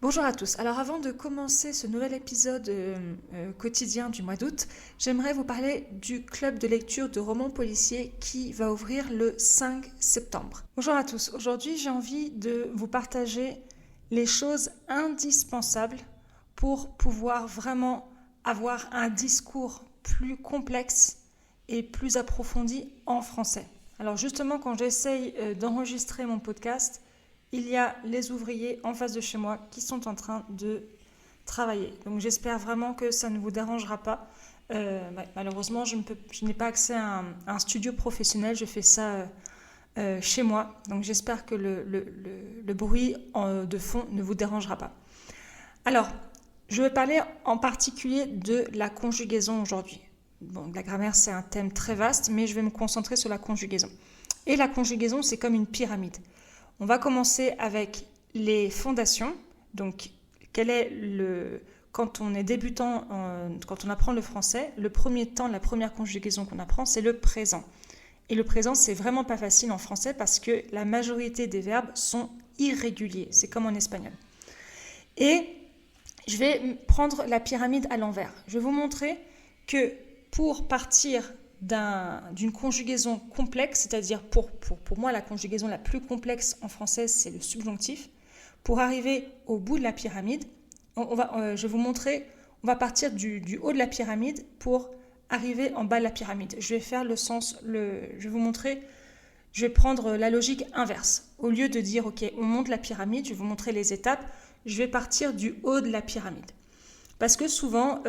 Bonjour à tous. Alors avant de commencer ce nouvel épisode quotidien du mois d'août, j'aimerais vous parler du club de lecture de romans policiers qui va ouvrir le 5 septembre. Bonjour à tous. Aujourd'hui, j'ai envie de vous partager les choses indispensables pour pouvoir vraiment avoir un discours plus complexe et plus approfondi en français. Alors justement, quand j'essaye d'enregistrer mon podcast, il y a les ouvriers en face de chez moi qui sont en train de travailler. Donc j'espère vraiment que ça ne vous dérangera pas. Malheureusement, je n'ai pas accès à un studio professionnel. Je fais ça chez moi. Donc j'espère que le bruit de fond ne vous dérangera pas. Alors, je vais parler en particulier de la conjugaison aujourd'hui. Bon, la grammaire, c'est un thème très vaste, mais je vais me concentrer sur la conjugaison. Et la conjugaison, c'est comme une pyramide. On va commencer avec les fondations. Donc, quand on est débutant, quand on apprend le français, le premier temps, la première conjugaison qu'on apprend, c'est le présent. Et le présent, c'est vraiment pas facile en français parce que la majorité des verbes sont irréguliers. C'est comme en espagnol. Et je vais prendre la pyramide à l'envers. Je vais vous montrer que pour partir d'une conjugaison complexe, c'est-à-dire pour moi la conjugaison la plus complexe en français c'est le subjonctif. Pour arriver au bout de la pyramide, je vais vous montrer, on va partir du haut de la pyramide pour arriver en bas de la pyramide. Je vais faire je vais vous montrer, je vais prendre la logique inverse. Au lieu de dire ok, on monte la pyramide, je vais vous montrer les étapes, je vais partir du haut de la pyramide. Parce que souvent,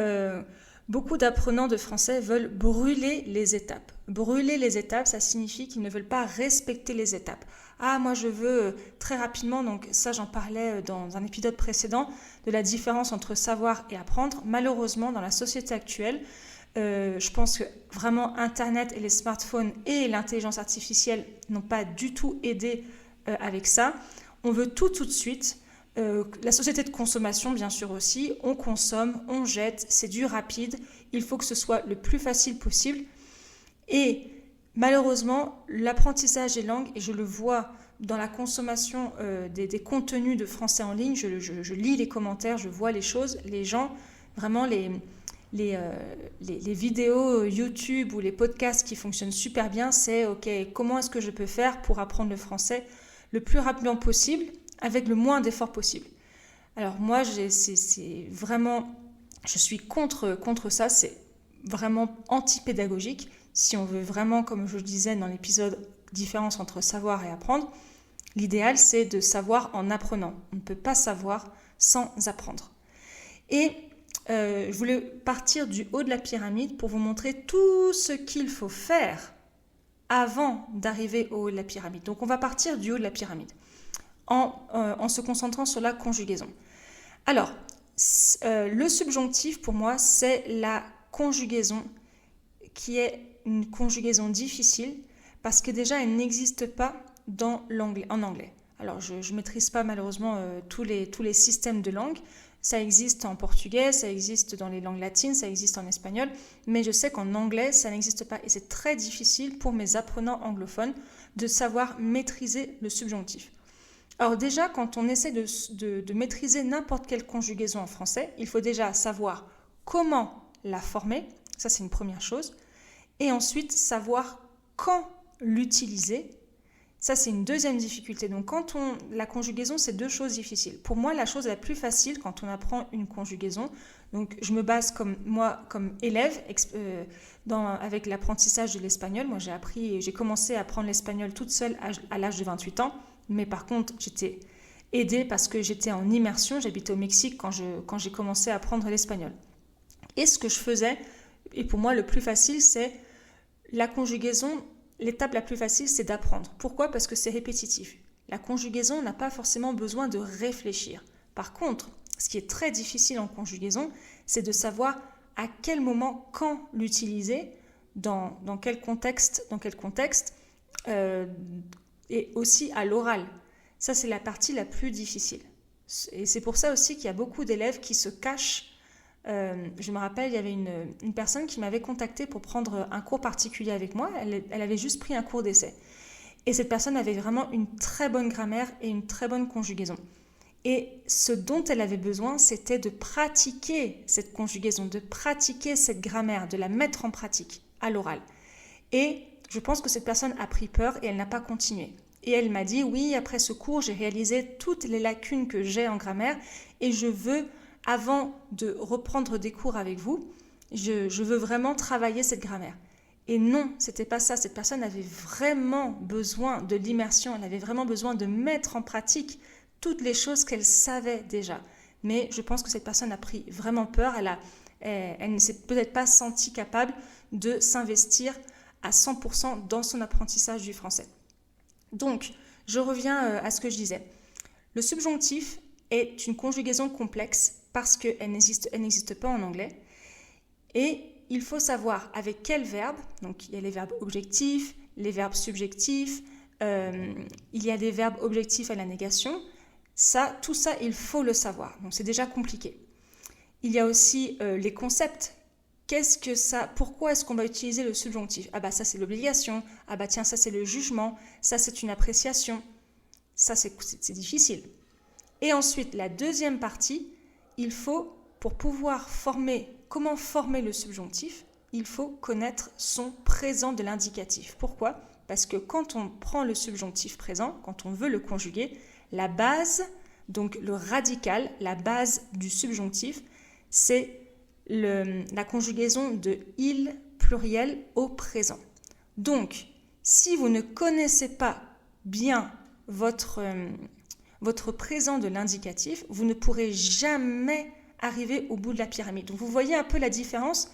beaucoup d'apprenants de français veulent brûler les étapes. Brûler les étapes, ça signifie qu'ils ne veulent pas respecter les étapes. Ah, moi je veux très rapidement, donc ça j'en parlais dans un épisode précédent, de la différence entre savoir et apprendre. Malheureusement, dans la société actuelle, je pense que vraiment Internet et les smartphones et l'intelligence artificielle n'ont pas du tout aidé avec ça. On veut tout de suite. La société de consommation, bien sûr aussi, on consomme, on jette, c'est du rapide, il faut que ce soit le plus facile possible. Et malheureusement, l'apprentissage des langues, et je le vois dans la consommation des contenus de français en ligne, je lis les commentaires, je vois les choses, les gens, vraiment les vidéos YouTube ou les podcasts qui fonctionnent super bien, c'est ok, comment est-ce que je peux faire pour apprendre le français le plus rapidement possible avec le moins d'efforts possible. Alors moi, c'est vraiment, je suis contre ça, c'est vraiment anti-pédagogique. Si on veut vraiment, comme je le disais dans l'épisode différence entre savoir et apprendre, l'idéal c'est de savoir en apprenant. On ne peut pas savoir sans apprendre. Et je voulais partir du haut de la pyramide pour vous montrer tout ce qu'il faut faire avant d'arriver au haut de la pyramide. Donc on va partir du haut de la pyramide. En se concentrant sur la conjugaison. Alors, le subjonctif, pour moi, c'est la conjugaison qui est une conjugaison difficile parce que déjà, elle n'existe pas en anglais. Alors, je ne maîtrise pas malheureusement tous les systèmes de langue. Ça existe en portugais, ça existe dans les langues latines, ça existe en espagnol, mais je sais qu'en anglais, ça n'existe pas. Et c'est très difficile pour mes apprenants anglophones de savoir maîtriser le subjonctif. Alors déjà, quand on essaie de maîtriser n'importe quelle conjugaison en français, il faut déjà savoir comment la former, ça c'est une première chose, et ensuite savoir quand l'utiliser, ça c'est une deuxième difficulté. Donc la conjugaison, c'est deux choses difficiles. Pour moi, la chose la plus facile quand on apprend une conjugaison, donc je me base comme élève avec l'apprentissage de l'espagnol. Moi j'ai commencé à apprendre l'espagnol toute seule à l'âge de 28 ans. Mais par contre, j'étais aidée parce que j'étais en immersion. J'habitais au Mexique quand j'ai commencé à apprendre l'espagnol. Et ce que je faisais, et pour moi le plus facile, c'est la conjugaison. L'étape la plus facile, c'est d'apprendre. Pourquoi ? Parce que c'est répétitif. La conjugaison n'a pas forcément besoin de réfléchir. Par contre, ce qui est très difficile en conjugaison, c'est de savoir à quel moment, quand l'utiliser, dans quel contexte, et aussi à l'oral. Ça, c'est la partie la plus difficile. Et c'est pour ça aussi qu'il y a beaucoup d'élèves qui se cachent. Je me rappelle, il y avait une personne qui m'avait contactée pour prendre un cours particulier avec moi. Elle avait juste pris un cours d'essai. Et cette personne avait vraiment une très bonne grammaire et une très bonne conjugaison. Et ce dont elle avait besoin, c'était de pratiquer cette conjugaison, de pratiquer cette grammaire, de la mettre en pratique à l'oral. Et je pense que cette personne a pris peur et elle n'a pas continué. Et elle m'a dit, oui, après ce cours, j'ai réalisé toutes les lacunes que j'ai en grammaire et je veux, avant de reprendre des cours avec vous, je veux vraiment travailler cette grammaire. Et non, c'était pas ça. Cette personne avait vraiment besoin de l'immersion, elle avait vraiment besoin de mettre en pratique toutes les choses qu'elle savait déjà. Mais je pense que cette personne a pris vraiment peur, elle ne s'est peut-être pas sentie capable de s'investir à 100% dans son apprentissage du français. Donc, je reviens à ce que je disais. Le subjonctif est une conjugaison complexe parce qu'elle n'existe pas en anglais. Et il faut savoir avec quel verbe, donc il y a les verbes objectifs, les verbes subjectifs, il y a des verbes objectifs à la négation. Tout ça, il faut le savoir. Donc, c'est déjà compliqué. Il y a aussi les concepts. Pourquoi est-ce qu'on va utiliser le subjonctif? Ah bah ça c'est l'obligation, ah bah tiens ça c'est le jugement, ça c'est une appréciation, ça c'est difficile. Et ensuite la deuxième partie, pour pouvoir comment former le subjonctif, il faut connaître son présent de l'indicatif. Pourquoi? Parce que quand on prend le subjonctif présent, quand on veut le conjuguer, la base, donc le radical, la base du subjonctif, c'est la conjugaison de il pluriel au présent. Donc, si vous ne connaissez pas bien votre présent de l'indicatif, vous ne pourrez jamais arriver au bout de la pyramide. Donc, vous voyez un peu la différence.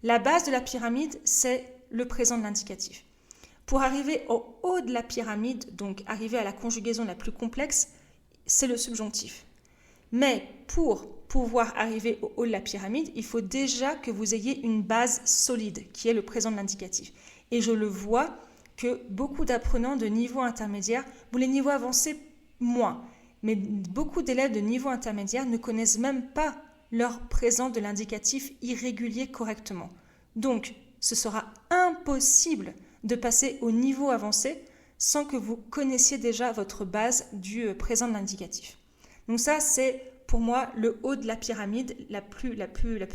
La base de la pyramide, c'est le présent de l'indicatif. Pour arriver au haut de la pyramide, donc arriver à la conjugaison la plus complexe, c'est le subjonctif. Mais pour pouvoir arriver au haut de la pyramide, il faut déjà que vous ayez une base solide, qui est le présent de l'indicatif. Et je le vois que beaucoup d'apprenants de niveau intermédiaire, les niveaux avancés, moins, mais beaucoup d'élèves de niveau intermédiaire ne connaissent même pas leur présent de l'indicatif irrégulier correctement. Donc, ce sera impossible de passer au niveau avancé sans que vous connaissiez déjà votre base du présent de l'indicatif. Donc ça, c'est pour moi le haut de la pyramide la plus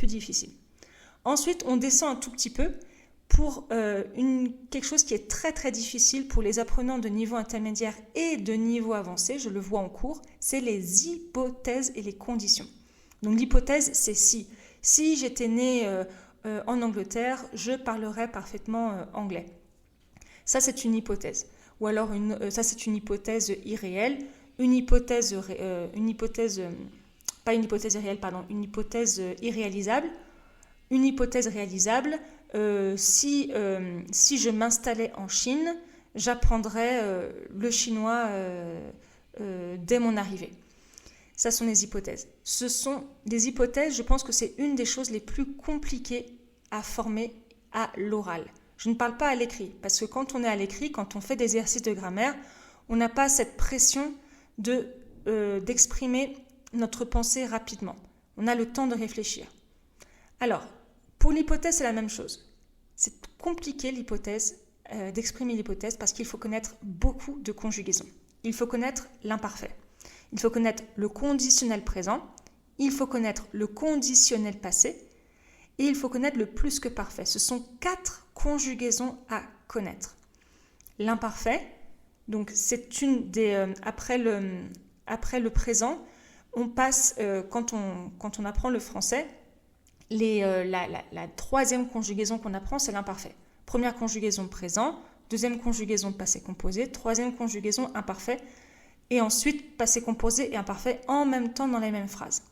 difficile. Ensuite, on descend un tout petit peu pour quelque chose qui est très très difficile pour les apprenants de niveau intermédiaire et de niveau avancé, je le vois en cours, c'est les hypothèses et les conditions. Donc l'hypothèse, c'est si. Si j'étais né en Angleterre, je parlerais parfaitement anglais. Ça, c'est une hypothèse. Ou alors, ça, c'est une hypothèse irréelle. Une hypothèse irréalisable. Une hypothèse réalisable, si je m'installais en Chine, j'apprendrais le chinois dès mon arrivée. Ça sont des hypothèses. Ce sont des hypothèses, je pense que c'est une des choses les plus compliquées à former à l'oral. Je ne parle pas à l'écrit, parce que quand on est à l'écrit, quand on fait des exercices de grammaire, on n'a pas cette pression d'exprimer notre pensée rapidement. On a le temps de réfléchir. Alors, pour l'hypothèse, c'est la même chose. C'est compliqué l'hypothèse, d'exprimer l'hypothèse, parce qu'il faut connaître beaucoup de conjugaisons. Il faut connaître l'imparfait. Il faut connaître le conditionnel présent. Il faut connaître le conditionnel passé. Et il faut connaître le plus que parfait. Ce sont 4 conjugaisons à connaître. L'imparfait, donc c'est une des... après le présent, on passe, quand on apprend le français, la troisième conjugaison qu'on apprend, c'est l'imparfait. Première conjugaison présent, deuxième conjugaison passé composé, troisième conjugaison imparfait, et ensuite passé composé et imparfait en même temps dans les mêmes phrases.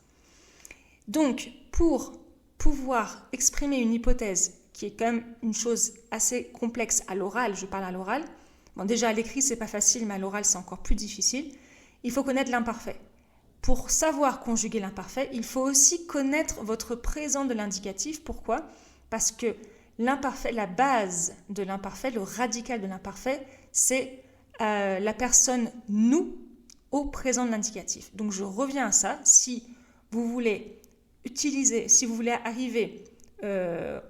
Donc, pour pouvoir exprimer une hypothèse, qui est quand même une chose assez complexe à l'oral, je parle à l'oral, bon, déjà à l'écrit c'est pas facile, mais à l'oral c'est encore plus difficile, il faut connaître l'imparfait. Pour savoir conjuguer l'imparfait, il faut aussi connaître votre présent de l'indicatif. Pourquoi? Parce que l'imparfait, la base de l'imparfait, le radical de l'imparfait, c'est la personne nous au présent de l'indicatif. Donc je reviens à ça. Si vous voulez arriver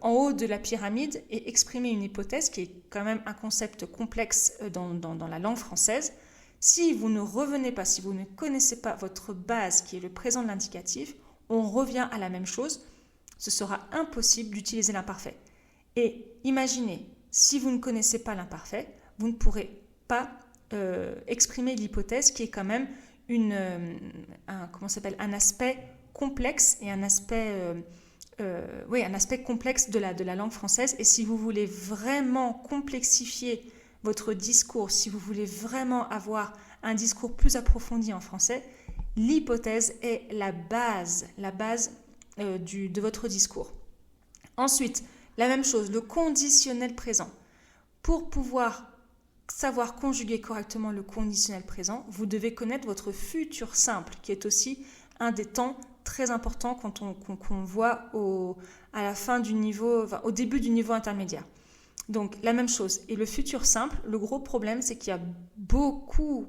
en haut de la pyramide et exprimer une hypothèse, qui est quand même un concept complexe dans la langue française, Si vous ne revenez pas, si vous ne connaissez pas votre base qui est le présent de l'indicatif, on revient à la même chose. Ce sera impossible d'utiliser l'imparfait. Et imaginez, si vous ne connaissez pas l'imparfait, vous ne pourrez pas exprimer l'hypothèse qui est quand même un aspect complexe et un aspect complexe de la langue française. Et si vous voulez vraiment complexifier votre discours, si vous voulez vraiment avoir un discours plus approfondi en français, l'hypothèse est la base de votre discours. Ensuite, la même chose, le conditionnel présent. Pour pouvoir savoir conjuguer correctement le conditionnel présent, vous devez connaître votre futur simple, qui est aussi un des temps très importants qu'on voit à la fin du niveau, au début du niveau intermédiaire. Donc, la même chose. Et le futur simple, le gros problème, c'est qu'il y a beaucoup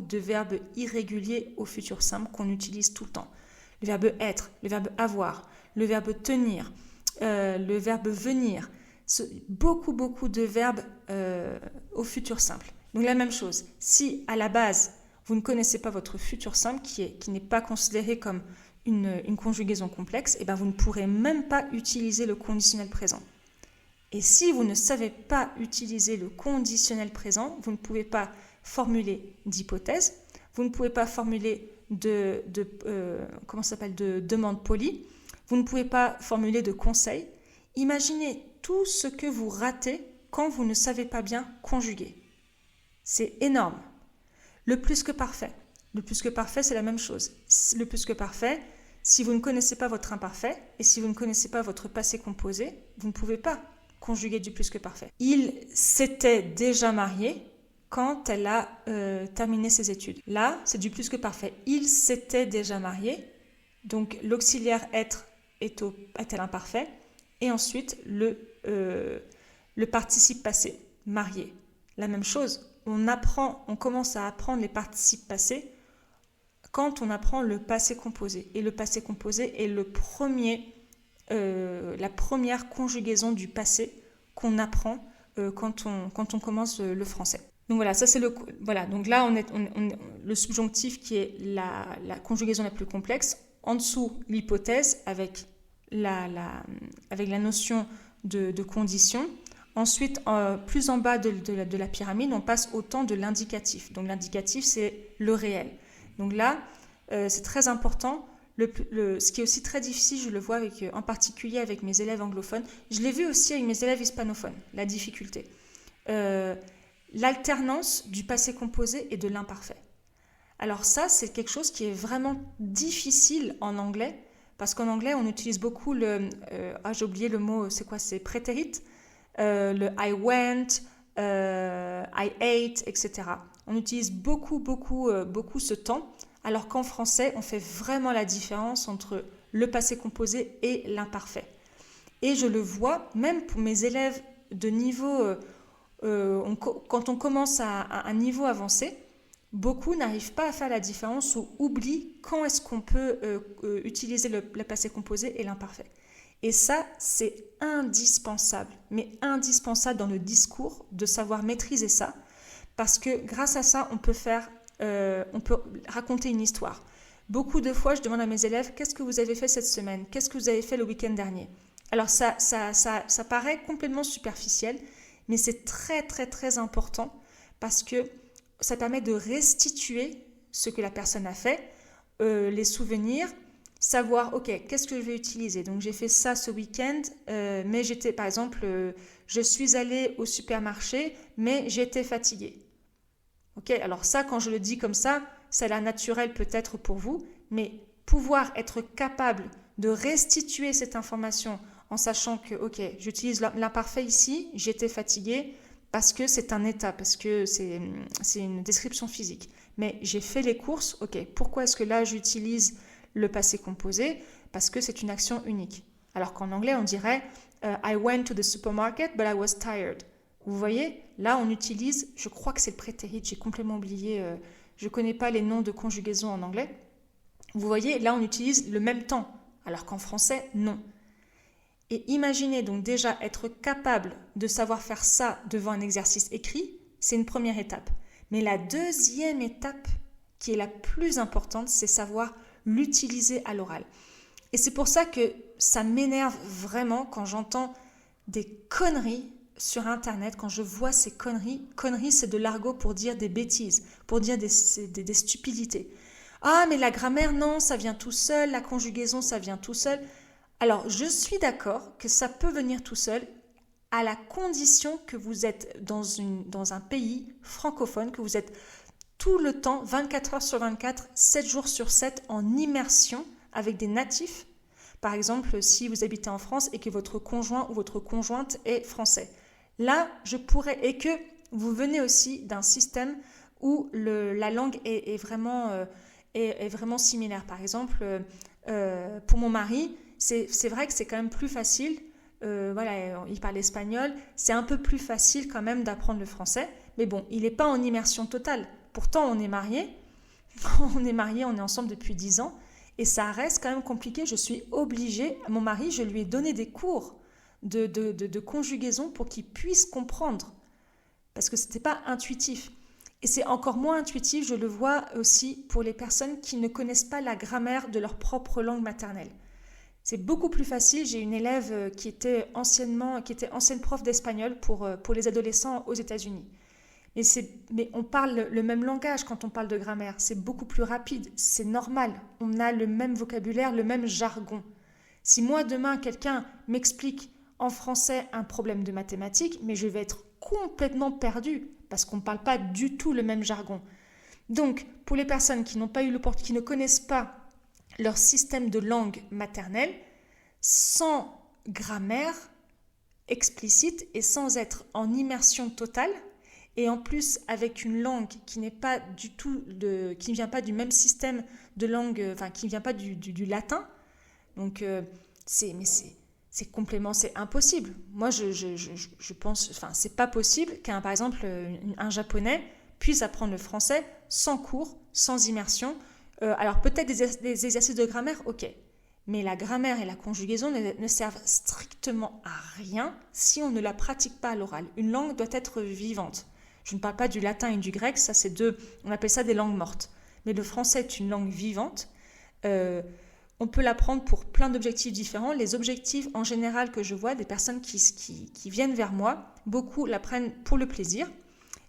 de verbes irréguliers au futur simple qu'on utilise tout le temps. Le verbe être, le verbe avoir, le verbe tenir, le verbe venir. Beaucoup de verbes au futur simple. Donc, la même chose. Si, à la base, vous ne connaissez pas votre futur simple, qui n'est pas considéré comme une conjugaison complexe, vous ne pourrez même pas utiliser le conditionnel présent. Et si vous ne savez pas utiliser le conditionnel présent, vous ne pouvez pas formuler d'hypothèse, vous ne pouvez pas formuler de demande polie, vous ne pouvez pas formuler de conseil. Imaginez tout ce que vous ratez quand vous ne savez pas bien conjuguer. C'est énorme. Le plus que parfait. Le plus que parfait, c'est la même chose. Le plus que parfait, si vous ne connaissez pas votre imparfait et si vous ne connaissez pas votre passé composé, vous ne pouvez pas conjuguer du plus que parfait. Il s'était déjà marié quand elle a terminé ses études. Là, c'est du plus que parfait. Il s'était déjà marié. Donc, l'auxiliaire être est à l'imparfait. Et ensuite, le participe passé, marié. La même chose, on commence à apprendre les participes passés quand on apprend le passé composé. Et le passé composé est la première conjugaison du passé qu'on apprend quand on commence le français. Donc voilà, ça c'est donc là on le subjonctif qui est la conjugaison la plus complexe. En dessous, l'hypothèse avec la notion de condition. Ensuite, plus en bas de la pyramide, on passe au temps de l'indicatif. Donc l'indicatif, c'est le réel. Donc là, c'est très important. Ce qui est aussi très difficile, je le vois en particulier avec mes élèves anglophones. Je l'ai vu aussi avec mes élèves hispanophones, la difficulté. L'alternance du passé composé et de l'imparfait. Alors ça, c'est quelque chose qui est vraiment difficile en anglais, parce qu'en anglais, on utilise beaucoup j'ai oublié le mot, c'est quoi? C'est prétérit. Le I went, I ate, etc. On utilise beaucoup ce temps, alors qu'en français, on fait vraiment la différence entre le passé composé et l'imparfait. Et je le vois, même pour mes élèves de niveau, quand on commence à un niveau avancé, beaucoup n'arrivent pas à faire la différence ou oublient quand est-ce qu'on peut utiliser le passé composé et l'imparfait. Et ça, c'est indispensable, mais indispensable dans le discours, de savoir maîtriser ça, parce que grâce à ça, on peut raconter une histoire. Beaucoup de fois, je demande à mes élèves, qu'est-ce que vous avez fait cette semaine? Qu'est-ce que vous avez fait le week-end dernier? Alors ça paraît complètement superficiel, mais c'est très important, parce que ça permet de restituer ce que la personne a fait, les souvenirs, savoir, ok, qu'est-ce que je vais utiliser? Donc, j'ai fait ça ce week-end, mais j'étais, par exemple, je suis allée au supermarché, mais j'étais fatiguée. Ok, alors ça, quand je le dis comme ça a l'air naturel peut-être pour vous, mais pouvoir être capable de restituer cette information en sachant que, ok, j'utilise l'imparfait ici, j'étais fatiguée, parce que c'est un état, parce que c'est une description physique. Mais j'ai fait les courses, ok, pourquoi est-ce que là, j'utilise le passé composé? Parce que c'est une action unique. Alors qu'en anglais, on dirait I went to the supermarket, but I was tired. Vous voyez, là, on utilise, je crois que c'est le prétérit, j'ai complètement oublié, je ne connais pas les noms de conjugaison en anglais. Vous voyez, là, on utilise le même temps, alors qu'en français, non. Et imaginez donc déjà être capable de savoir faire ça devant un exercice écrit, c'est une première étape. Mais la deuxième étape, qui est la plus importante, c'est savoir l'utiliser à l'oral. Et c'est pour ça que ça m'énerve vraiment quand j'entends des conneries sur Internet, quand je vois ces conneries. Conneries, c'est de l'argot pour dire des bêtises, pour dire des stupidités. Ah, mais la grammaire, non, ça vient tout seul, la conjugaison, ça vient tout seul. Alors, je suis d'accord que ça peut venir tout seul, à la condition que vous êtes dans un pays francophone, que vous êtes tout le temps, 24 heures sur 24, 7 jours sur 7, en immersion avec des natifs. Par exemple, si vous habitez en France et que votre conjoint ou votre conjointe est français. Là, je pourrais, et que vous venez aussi d'un système où la langue est vraiment similaire. Par exemple, pour mon mari, c'est vrai que c'est quand même plus facile. Voilà, il parle espagnol. C'est un peu plus facile quand même d'apprendre le français. Mais bon, il n'est pas en immersion totale. Pourtant, on est mariés. On est ensemble depuis 10 ans. Et ça reste quand même compliqué. Je suis obligée, mon mari, je lui ai donné des cours de conjugaison pour qu'il puisse comprendre. Parce que ce n'était pas intuitif. Et c'est encore moins intuitif, je le vois aussi pour les personnes qui ne connaissent pas la grammaire de leur propre langue maternelle. C'est beaucoup plus facile. J'ai une élève qui était ancienne prof d'espagnol pour les adolescents aux États-Unis. Mais on parle le même langage quand on parle de grammaire. C'est beaucoup plus rapide, c'est normal. On a le même vocabulaire, le même jargon. Si moi, demain, quelqu'un m'explique en français un problème de mathématiques, mais je vais être complètement perdue parce qu'on ne parle pas du tout le même jargon. Donc, pour les personnes qui n'ont pas eu l'opportunité, qui ne connaissent pas leur système de langue maternelle, sans grammaire explicite et sans être en immersion totale, et en plus avec une langue qui n'est pas du tout qui ne vient pas du même système de langue, qui ne vient pas du latin, donc c'est impossible. Moi je pense, c'est pas possible par exemple un japonais puisse apprendre le français sans cours, sans immersion. Alors peut-être des exercices de grammaire, ok, mais la grammaire et la conjugaison ne servent strictement à rien si on ne la pratique pas à l'oral. Une langue doit être vivante. Je ne parle pas du latin et du grec, ça c'est on appelle ça des langues mortes. Mais le français est une langue vivante. On peut l'apprendre pour plein d'objectifs différents. Les objectifs en général que je vois, des personnes qui viennent vers moi, beaucoup l'apprennent pour le plaisir,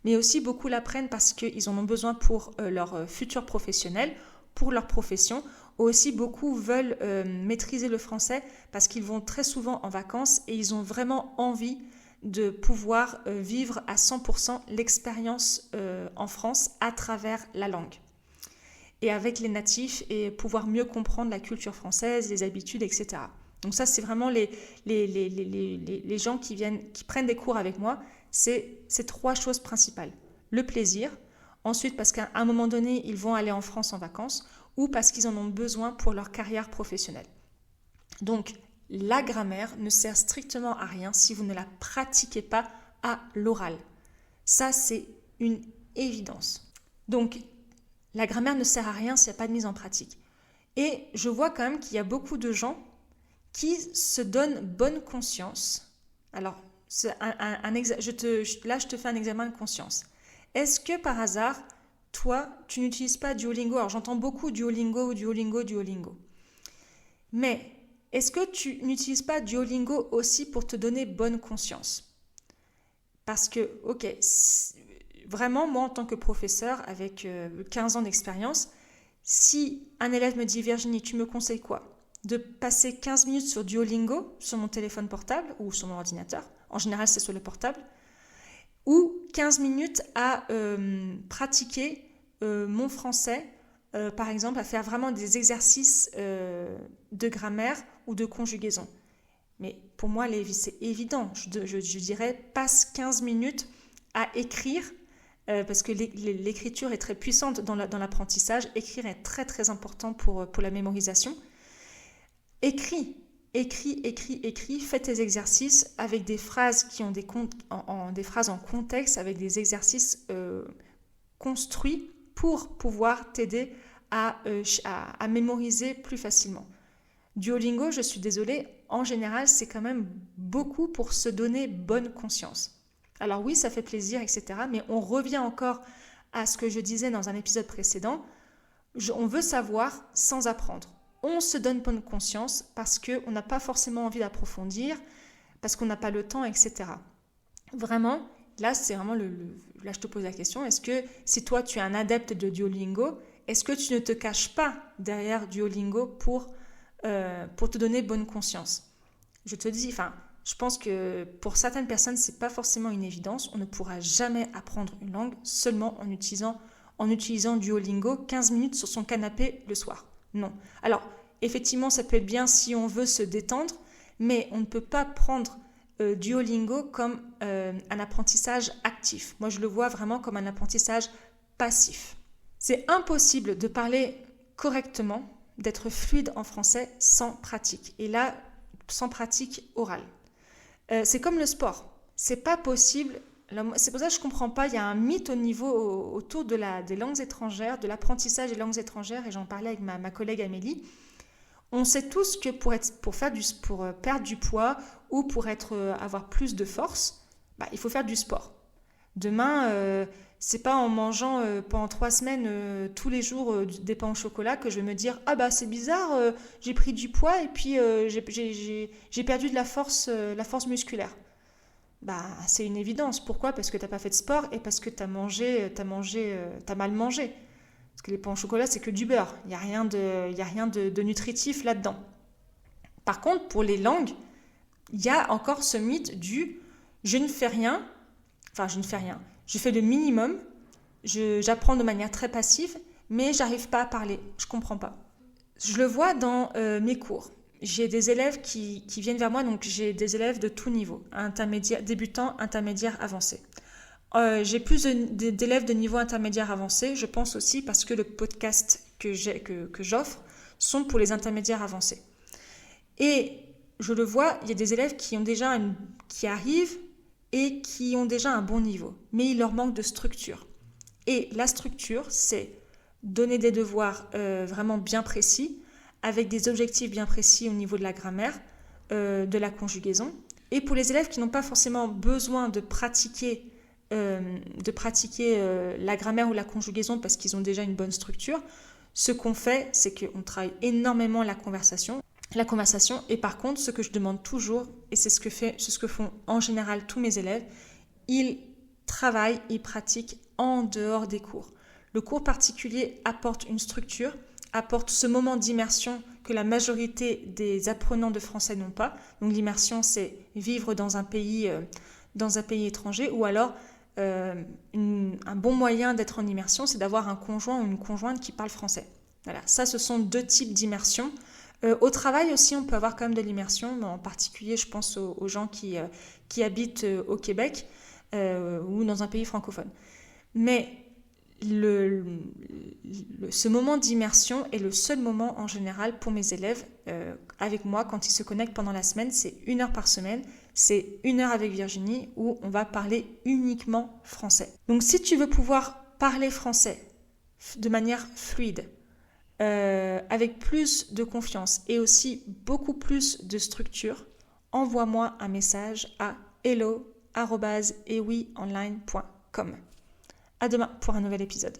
mais aussi beaucoup l'apprennent parce qu'ils en ont besoin pour leur futur professionnel, pour leur profession. Aussi, beaucoup veulent maîtriser le français parce qu'ils vont très souvent en vacances et ils ont vraiment envie de pouvoir vivre à 100% l'expérience en France à travers la langue. Et avec les natifs et pouvoir mieux comprendre la culture française, les habitudes, etc. Donc ça, c'est vraiment les gens qui prennent des cours avec moi. C'est 3 choses principales. Le plaisir, ensuite parce qu'à un moment donné, ils vont aller en France en vacances ou parce qu'ils en ont besoin pour leur carrière professionnelle. Donc, la grammaire ne sert strictement à rien si vous ne la pratiquez pas à l'oral. Ça, c'est une évidence. Donc, la grammaire ne sert à rien s'il n'y a pas de mise en pratique. Et je vois quand même qu'il y a beaucoup de gens qui se donnent bonne conscience. Alors, là, je te fais un examen de conscience. Est-ce que par hasard, toi, tu n'utilises pas Duolingo? Alors, j'entends beaucoup Duolingo. Mais est-ce que tu n'utilises pas Duolingo aussi pour te donner bonne conscience? Parce que, ok, vraiment, moi, en tant que professeur, avec 15 ans d'expérience, si un élève me dit « Virginie, tu me conseilles quoi? De passer 15 minutes sur Duolingo, sur mon téléphone portable ou sur mon ordinateur, en général, c'est sur le portable, ou 15 minutes à pratiquer mon français, par exemple, à faire vraiment des exercices de grammaire ou de conjugaison. Mais pour moi, c'est évident. Je dirais, passe 15 minutes à écrire, parce que l'écriture est très puissante dans l'apprentissage. Écrire est très, très important pour la mémorisation. Écris. Fais tes exercices avec des phrases qui ont des phrases en contexte, avec des exercices construits pour pouvoir t'aider à mémoriser plus facilement. Duolingo, je suis désolée, en général, c'est quand même beaucoup pour se donner bonne conscience. Alors oui, ça fait plaisir, etc. Mais on revient encore à ce que je disais dans un épisode précédent, on veut savoir sans apprendre. On se donne bonne conscience parce qu'on n'a pas forcément envie d'approfondir, parce qu'on n'a pas le temps, etc. Vraiment, là, c'est vraiment là, je te pose la question, est-ce que si toi, tu es un adepte de Duolingo, est-ce que tu ne te caches pas derrière Duolingo pour te donner bonne conscience? Je te dis, je pense que pour certaines personnes, ce n'est pas forcément une évidence. On ne pourra jamais apprendre une langue seulement en utilisant Duolingo 15 minutes sur son canapé le soir. Non. Alors, effectivement, ça peut être bien si on veut se détendre, mais on ne peut pas prendre Duolingo comme un apprentissage actif. Moi, je le vois vraiment comme un apprentissage passif. C'est impossible de parler correctement, d'être fluide en français sans pratique. Et là, sans pratique orale. C'est comme le sport. C'est pas possible. C'est pour ça que je ne comprends pas. Il y a un mythe autour des langues étrangères, de l'apprentissage des langues étrangères. Et j'en parlais avec ma collègue Amélie. On sait tous que pour perdre du poids ou pour avoir plus de force, il faut faire du sport. Demain, c'est pas en mangeant pendant 3 semaines tous les jours des pains au chocolat que je vais me dire c'est bizarre, j'ai pris du poids et puis j'ai perdu de la force musculaire. C'est une évidence. Pourquoi? Parce que t'as pas fait de sport et parce que t'as mal mangé. Parce que les pains au chocolat, c'est que du beurre. Il n'y a rien de nutritif là-dedans. Par contre, pour les langues, il y a encore ce mythe du « je ne fais rien ». Enfin, je ne fais rien. Je fais le minimum. J'apprends de manière très passive, mais j'arrive pas à parler. Je comprends pas. Je le vois dans mes cours. J'ai des élèves qui viennent vers moi, donc j'ai des élèves de tout niveau, débutants, intermédiaires, avancés. J'ai plus d'élèves de niveau intermédiaire avancé, je pense aussi parce que le podcast que j'offre sont pour les intermédiaires avancés. Et je le vois, il y a des élèves qui arrivent et qui ont déjà un bon niveau, mais il leur manque de structure. Et la structure, c'est donner des devoirs vraiment bien précis, avec des objectifs bien précis au niveau de la grammaire, de la conjugaison. Et pour les élèves qui n'ont pas forcément besoin de pratiquer la grammaire ou la conjugaison parce qu'ils ont déjà une bonne structure, ce qu'on fait, c'est qu'on travaille énormément la conversation. Et par contre, ce que je demande toujours, et c'est ce que font en général tous mes élèves, ils travaillent, ils pratiquent en dehors des cours. Le cours particulier apporte une structure, apporte ce moment d'immersion que la majorité des apprenants de français n'ont pas. Donc l'immersion, c'est vivre dans un pays étranger, ou alors un bon moyen d'être en immersion, c'est d'avoir un conjoint ou une conjointe qui parle français. Voilà, ça, ce sont 2 types d'immersion. Au travail aussi, on peut avoir quand même de l'immersion, en particulier, je pense aux gens qui habitent au Québec ou dans un pays francophone. Mais ce moment d'immersion est le seul moment en général pour mes élèves avec moi quand ils se connectent pendant la semaine. C'est 1 heure par semaine, c'est 1 heure avec Virginie où on va parler uniquement français. Donc si tu veux pouvoir parler français de manière fluide, avec plus de confiance et aussi beaucoup plus de structure, envoie-moi un message à hello@ewimonline.com. À demain pour un nouvel épisode.